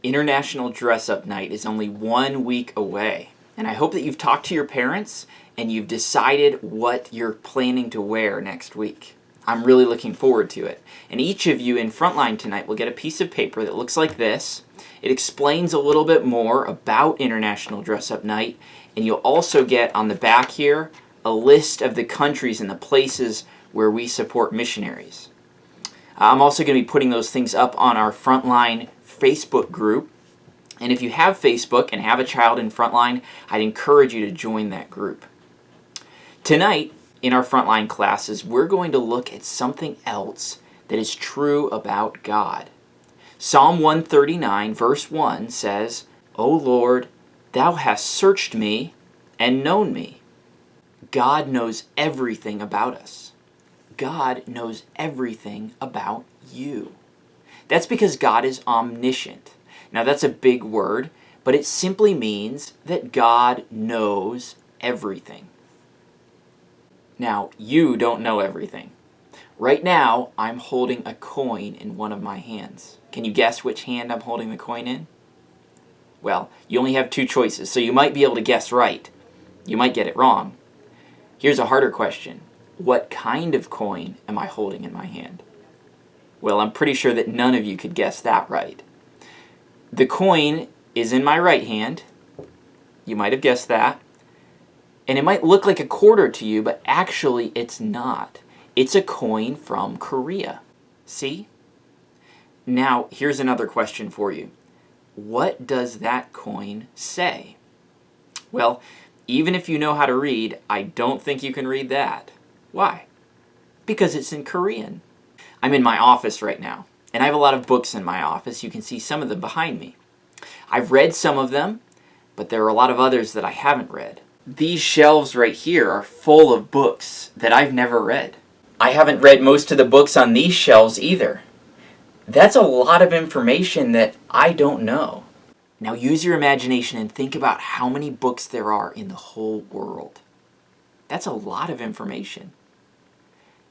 International Dress Up Night is only 1 week away, and I hope that you've talked to your parents and you've decided what you're planning to wear next week. I'm really looking forward to it. And each of you in Frontline tonight will get a piece of paper that looks like this. It explains a little bit more about International Dress Up Night, and you'll also get on the back here a list of the countries and the places where we support missionaries. I'm also going to be putting those things up on our Frontline Facebook group. And if you have Facebook and have a child in Frontline, I'd encourage you to join that group. Tonight, in our Frontline classes, we're going to look at something else that is true about God. Psalm 139, verse 1 says, "O Lord, thou hast searched me and known me." God knows everything about us. God knows everything about you. That's because God is omniscient. Now that's a big word, but it simply means that God knows everything. Now, you don't know everything. Right now, I'm holding a coin in one of my hands. Can you guess which hand I'm holding the coin in? Well, you only have two choices, so you might be able to guess right. You might get it wrong. Here's a harder question. What kind of coin am I holding in my hand? Well, I'm pretty sure that none of you could guess that right. The coin is in my right hand. You might have guessed that. And it might look like a quarter to you, but actually it's not. It's a coin from Korea. See? Now, here's another question for you. What does that coin say? Well, even if you know how to read, I don't think you can read that. Why? Because it's in Korean. I'm in my office right now, and I have a lot of books in my office. You can see some of them behind me. I've read some of them, but there are a lot of others that I haven't read. These shelves right here are full of books that I've never read. I haven't read most of the books on these shelves either. That's a lot of information that I don't know. Now use your imagination and think about how many books there are in the whole world. That's a lot of information.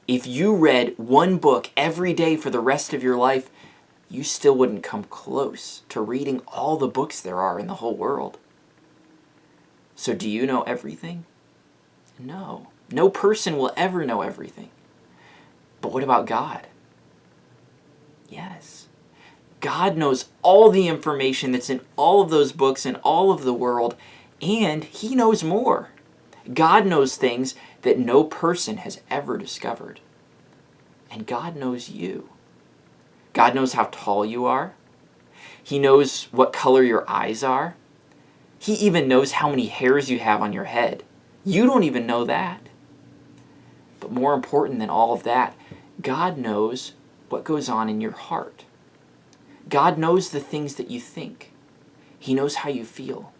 If you read one book every day for the rest of your life, you still wouldn't come close to reading all the books there are in the whole world. So do you know everything? No. No person will ever know everything. But what about God? Yes. God knows all the information that's in all of those books in all of the world, and He knows more. God knows things that no person has ever discovered. And God knows you. God knows how tall you are. He knows what color your eyes are. He even knows how many hairs you have on your head. You don't even know that. But more important than all of that, God knows what goes on in your heart. God knows the things that you think. He knows how you feel.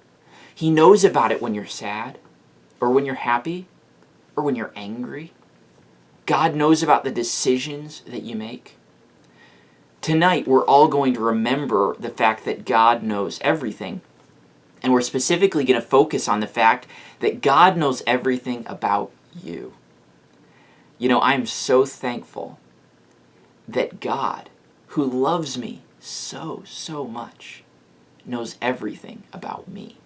He knows about it when you're sad, or when you're happy, or when you're angry. God knows about the decisions that you make. Tonight, we're all going to remember the fact that God knows everything. And we're specifically going to focus on the fact that God knows everything about you. You know, I'm so thankful that God, who loves me so much, knows everything about me.